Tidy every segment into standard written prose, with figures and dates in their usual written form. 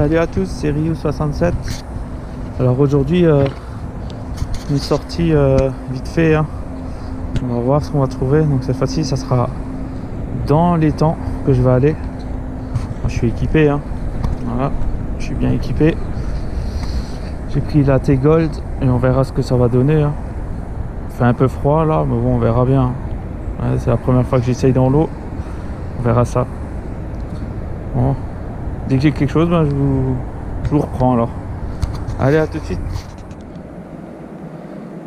Salut à tous, c'est Ryu67. Alors aujourd'hui, une sortie vite fait, hein. On va voir ce qu'on va trouver. Donc cette fois-ci, ça sera dans les temps que je vais aller. Moi, je suis équipé, hein. Voilà, je suis bien équipé. J'ai pris la T-Gold et on verra ce que ça va donner, hein. Il fait un peu froid là, mais bon, on verra bien. Ouais, c'est la première fois que j'essaye dans l'eau. On verra ça. Bon. Dès que j'ai quelque chose, ben, je vous reprends alors. Allez, à tout de suite.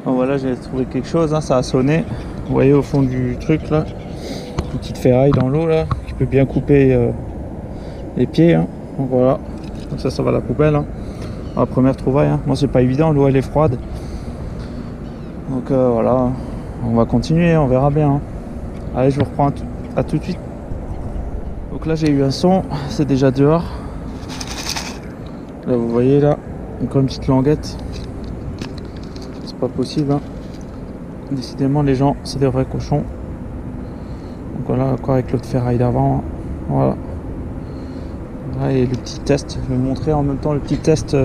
Bon, voilà, j'ai trouvé quelque chose, hein, ça a sonné. Vous voyez au fond du truc là, une petite ferraille dans l'eau là, qui peut bien couper les pieds, hein. Donc voilà, donc ça va à la poubelle, hein. La première trouvaille, hein. Moi c'est pas évident, l'eau elle est froide. Donc voilà, on va continuer, on verra bien, hein. Allez, je vous reprends à tout de suite. Donc là j'ai eu un son, c'est déjà dehors. Là vous voyez là, encore une petite languette. C'est pas possible, hein. Décidément les gens c'est des vrais cochons. Donc voilà, encore avec l'autre ferraille d'avant, hein. Voilà. Là, et le petit test, je vais vous montrer en même temps le petit test.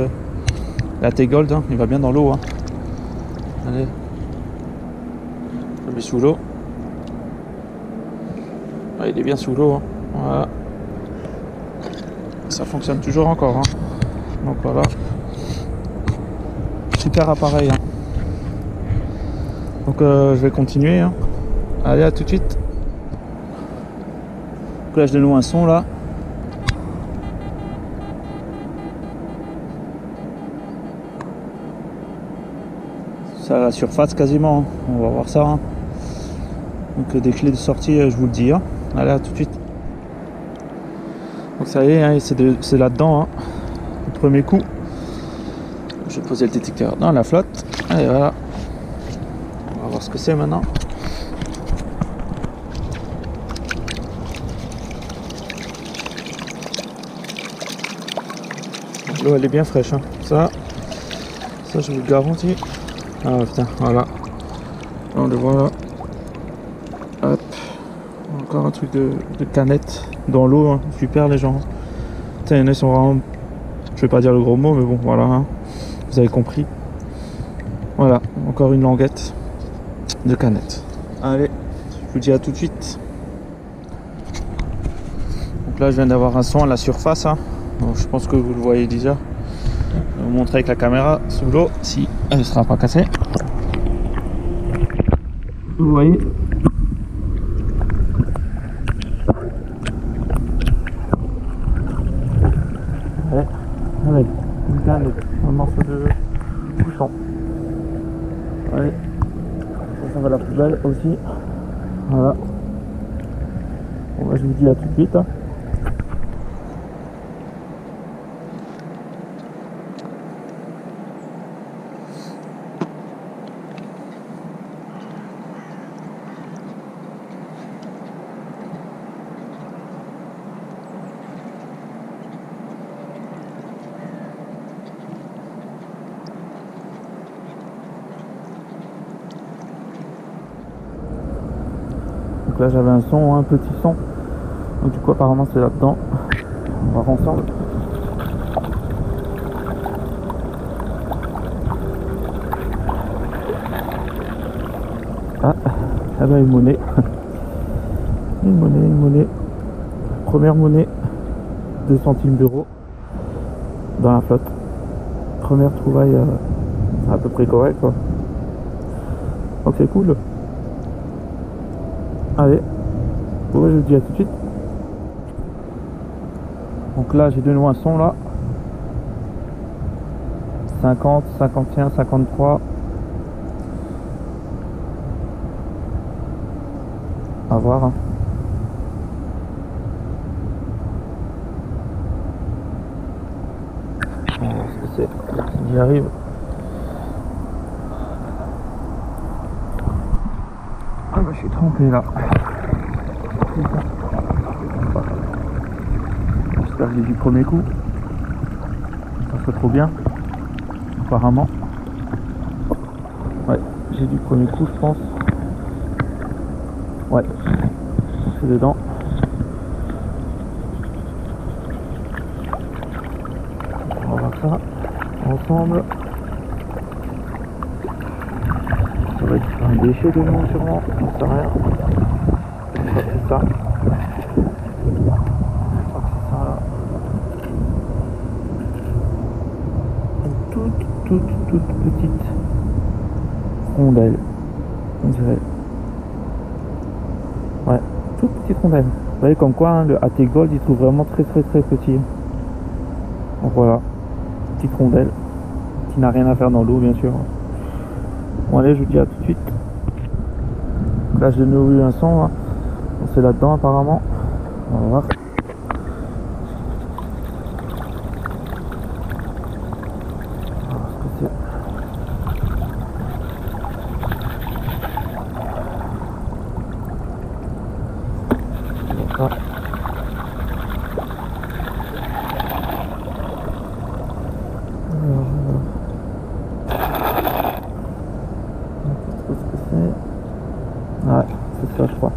La T-Gold, hein, il va bien dans l'eau, hein. Allez, je le mets sous l'eau. Ah, il est bien sous l'eau, hein. Voilà. Ça fonctionne toujours encore, hein. Donc voilà, super appareil, hein. Donc je vais continuer, hein. Allez, à tout de suite. Donc là je donne un son là. Ça à la surface quasiment, hein. On va voir ça, hein. Donc des clés de sortie, je vous le dis, hein. Allez, à tout de suite. Donc ça y est, hein, c'est là-dedans, hein. Le premier coup, je vais poser le détecteur dans la flotte. Allez, voilà. On va voir ce que c'est maintenant. L'eau elle est bien fraîche, hein. Ça je vous le garantis. Ah putain, voilà. Là, on le voit là. Hop. Encore un truc de canette dans l'eau, hein. Super les gens. Putain, il y en a qui sont vraiment... Je vais pas dire le gros mot, mais bon, voilà, hein. Vous avez compris. Voilà, encore une languette de canette. Allez, je vous dis à tout de suite. Donc là, je viens d'avoir un son à la surface, hein. Donc, je pense que vous le voyez déjà. Je vais vous montrer avec la caméra sous l'eau si elle ne sera pas cassée. Vous voyez. Avec une canette, un morceau de bouchon. Allez, ça va à la poubelle aussi. Voilà. Bon, bah, je vous dis à tout de suite, hein. Donc là j'avais un son, un petit son. Donc du coup apparemment c'est là-dedans. On va voir ensemble. Ah, ah ben une monnaie. Une monnaie. Première monnaie. 2 centimes d'euros. Dans la flotte. Première trouvaille à peu près correcte, quoi. Donc c'est cool. Allez, bon, je vous dis à tout de suite. Donc là j'ai de nouveau un son là. 50, 51, 53. À voir, hein. On va voir ce que c'est. J'y arrive. Ah bah je suis trempé là. J'espère que j'ai du premier coup. Ça serait trop bien. Apparemment. Ouais, j'ai du premier coup je pense. Ouais, c'est dedans. ça ensemble. Ça va être un déchet de nous sûrement, on ne sait rien. C'est ça. Toute petite rondelle, on dirait. Ouais, toute petite rondelle. Vous voyez comme quoi hein, le AT Gold il trouve vraiment très petit. Donc voilà, petite rondelle qui n'a rien à faire dans l'eau bien sûr. Bon allez, je vous dis à tout de suite. Là j'ai de nouveau eu un son, hein. C'est là-dedans apparemment. On va voir. Ouais, c'est ça je crois.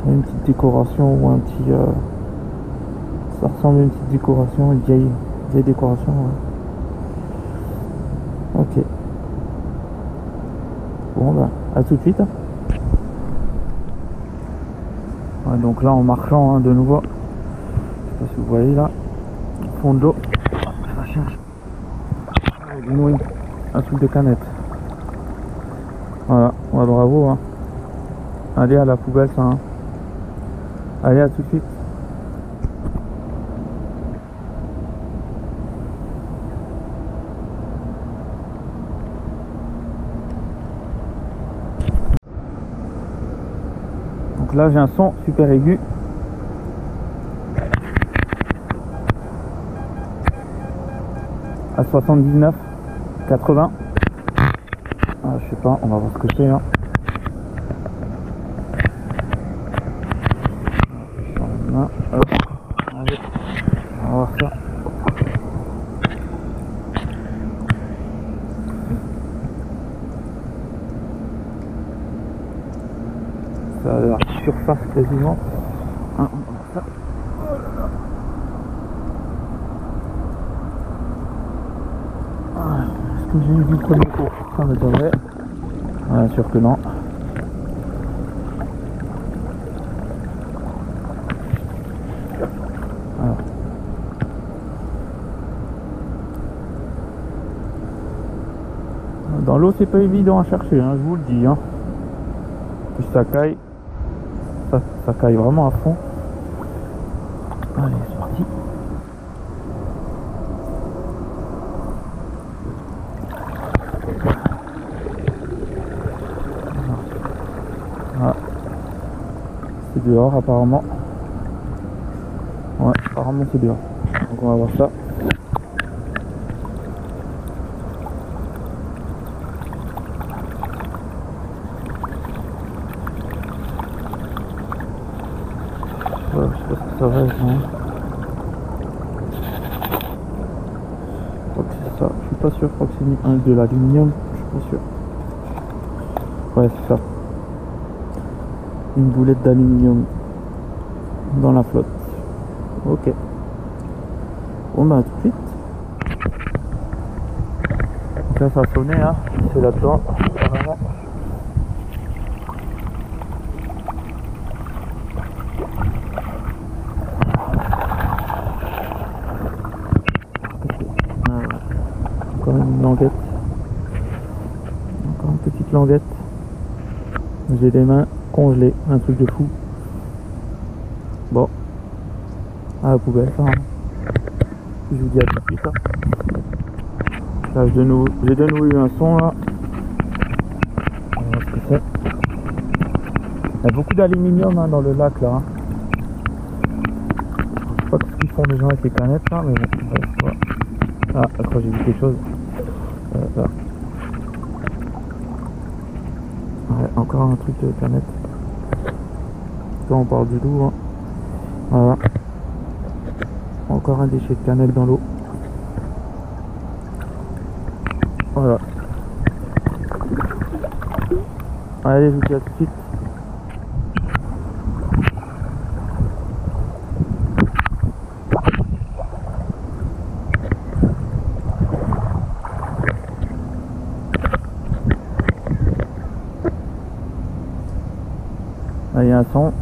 Une petite décoration ou un petit... ça ressemble à une petite décoration, une vieille décoration. Ouais. Ok. Bon bah, à tout de suite. Ouais, donc là en marchant hein, de nouveau. Je sais pas si vous voyez là. Au fond de l'eau. Je cherche. Une nouille. Un truc de canette. Voilà, ouais, bravo hein. Allez à la poubelle ça hein. Allez à tout de suite. Donc là j'ai un son super aigu. À 79, 80. Ah, je sais pas, on va voir ce que c'est hein. Hop. Allez, on va voir ça. Ça a l'air surface quasiment. Ah, on va voir ça. Est-ce que j'ai eu du premier coup? Ça me devrait. Bien sûr que non. Alors. Dans l'eau c'est pas évident à chercher, hein, je vous le dis. Hein. Puis ça caille. Ça caille vraiment à fond. Allez, c'est parti. Ah. C'est dehors apparemment. Ouais, apparemment c'est dehors. Donc on va voir ça. Ouais, je sais pas ce que ça va être. Hein. Je crois que c'est ça. Je suis pas sûr. Je crois que c'est de l'aluminium. Je suis pas sûr. Ouais, c'est ça. Une boulette d'aluminium dans la flotte. Ok. Bon bah tout de suite. Donc là ça a sonné hein. C'est là-dedans. Vraiment. Encore une languette. Encore une petite languette. J'ai les mains congelées, un truc de fou. Bon. À la poubelle ça. Hein. Je vous dis à tout de suite. Hein. Là j'ai de nouveau eu un son là. On va voir ce que c'est. Il y a beaucoup d'aluminium hein, dans le lac là. Hein. Je sais pas ce qu'ils font les gens avec les canettes là, mais bon. Ouais. Ah, je crois que j'ai vu quelque chose. Là. Ouais, encore un truc de canette. Là on parle du loup. Hein. Voilà. Encore un déchet de cannelle dans l'eau. Voilà. Allez, je vous dis à tout de suite. Là il y a un son.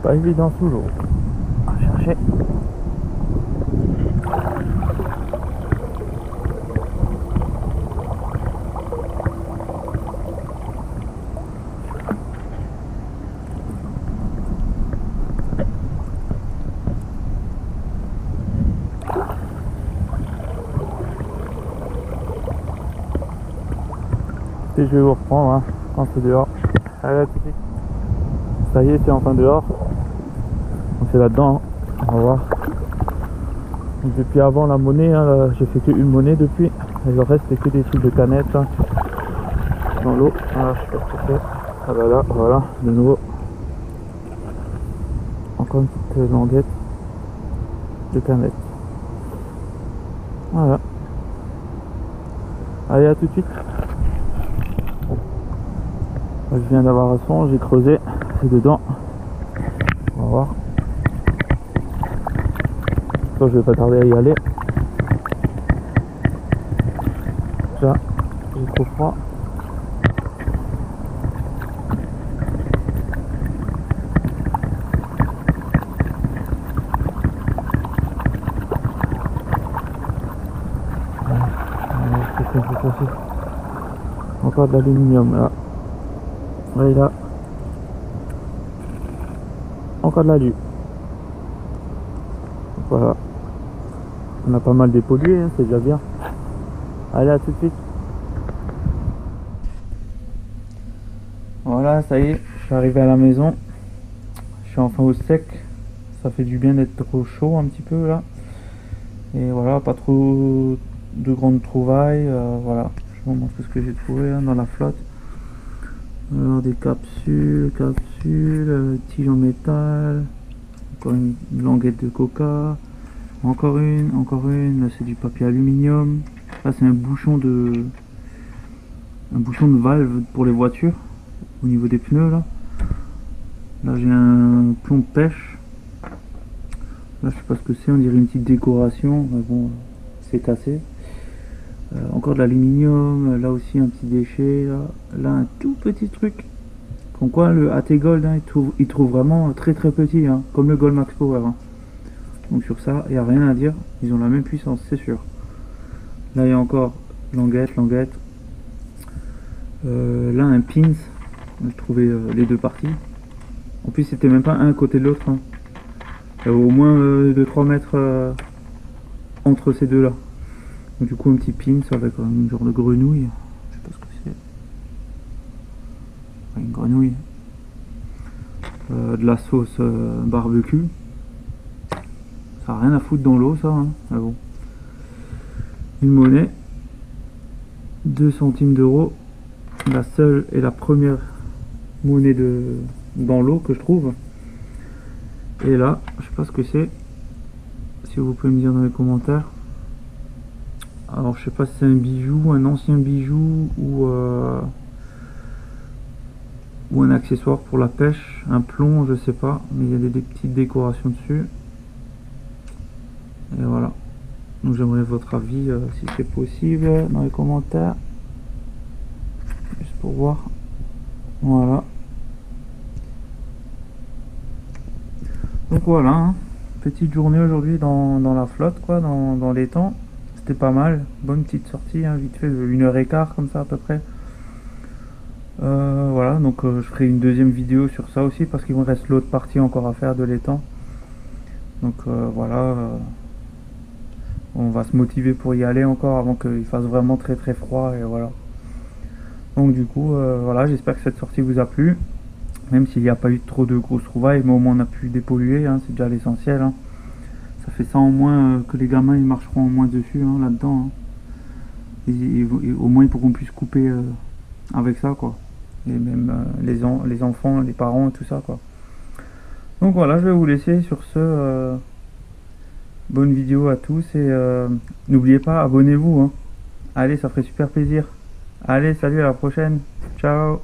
Pas évident sous l'eau. On va chercher. Et je vais vous reprendre hein, quand c'est dehors. Allez, à tout de suite. Ça y est, c'est enfin dehors. Donc c'est là-dedans, hein. On va voir. Donc depuis avant la monnaie, hein, j'ai fait qu'une monnaie depuis. Et le reste c'était que des trucs de canettes hein, dans l'eau. Voilà, je sais pas ce que c'est. Ah bah là, voilà, de nouveau. Encore une petite languette de canettes. Voilà. Allez, à tout de suite. Je viens d'avoir un son, j'ai creusé, c'est dedans. On va voir. Je vais pas tarder à y aller. Déjà, j'ai trop froid. Encore de l'aluminium là. Oui là. Encore de l'alu. Voilà. On a pas mal dépollué, hein, c'est déjà bien. Allez, à tout de suite. Voilà, ça y est, je suis arrivé à la maison. Je suis enfin au sec. Ça fait du bien d'être trop chaud un petit peu là. Et voilà, pas trop de grandes trouvailles. Voilà, je vous montre ce que j'ai trouvé hein, dans la flotte. Alors des capsules, tiges en métal, encore une languette de coca, encore une, là c'est du papier aluminium, là c'est un bouchon de valve pour les voitures, au niveau des pneus là. Là j'ai un plomb de pêche, là je sais pas ce que c'est, on dirait une petite décoration, mais bon c'est cassé. Encore de l'aluminium, là aussi un petit déchet, là un tout petit truc. Comme quoi le AT Gold, hein, il trouve vraiment très très petit, hein, comme le Gold Max Power. Hein. Donc sur ça, il n'y a rien à dire, ils ont la même puissance, c'est sûr. Là il y a encore languette. Là un pins, je trouvais les deux parties. En plus c'était même pas un côté de l'autre. Hein. Il y avait au moins 2-3 mètres entre ces deux là. Donc, du coup un petit pin avec une genre de grenouille, je sais pas ce que c'est, une grenouille, de la sauce barbecue, ça a rien à foutre dans l'eau ça, hein. Ah bon. Une monnaie, 2 centimes d'euros, la seule et la première monnaie dans l'eau que je trouve. Et là, je sais pas ce que c'est, si vous pouvez me dire dans les commentaires. Alors je sais pas si c'est un bijou, un ancien bijou ou un accessoire pour la pêche, un plomb, je sais pas, mais il y a des petites décorations dessus. Et voilà. Donc j'aimerais votre avis si c'est possible dans les commentaires. Juste pour voir. Voilà. Donc voilà, hein. Petite journée aujourd'hui dans la flotte, quoi, dans l'étang. C'était pas mal, bonne petite sortie, hein, vite fait, 1h15 comme ça à peu près. Voilà, donc je ferai une deuxième vidéo sur ça aussi parce qu'il me reste l'autre partie encore à faire de l'étang. Donc voilà, on va se motiver pour y aller encore avant qu'il fasse vraiment très très froid et voilà. Donc du coup, voilà, j'espère que cette sortie vous a plu, même s'il n'y a pas eu trop de grosses trouvailles, mais au moins on a pu dépolluer, hein, c'est déjà l'essentiel. Hein. Ça fait ça au moins que les gamins ils marcheront au moins dessus hein, là-dedans. Hein. Et au moins ils pourront plus se couper avec ça quoi. Et même les enfants, les parents, tout ça quoi. Donc voilà, je vais vous laisser sur ce. Bonne vidéo à tous et n'oubliez pas, abonnez-vous. Hein. Allez, ça ferait super plaisir. Allez, salut, à la prochaine. Ciao.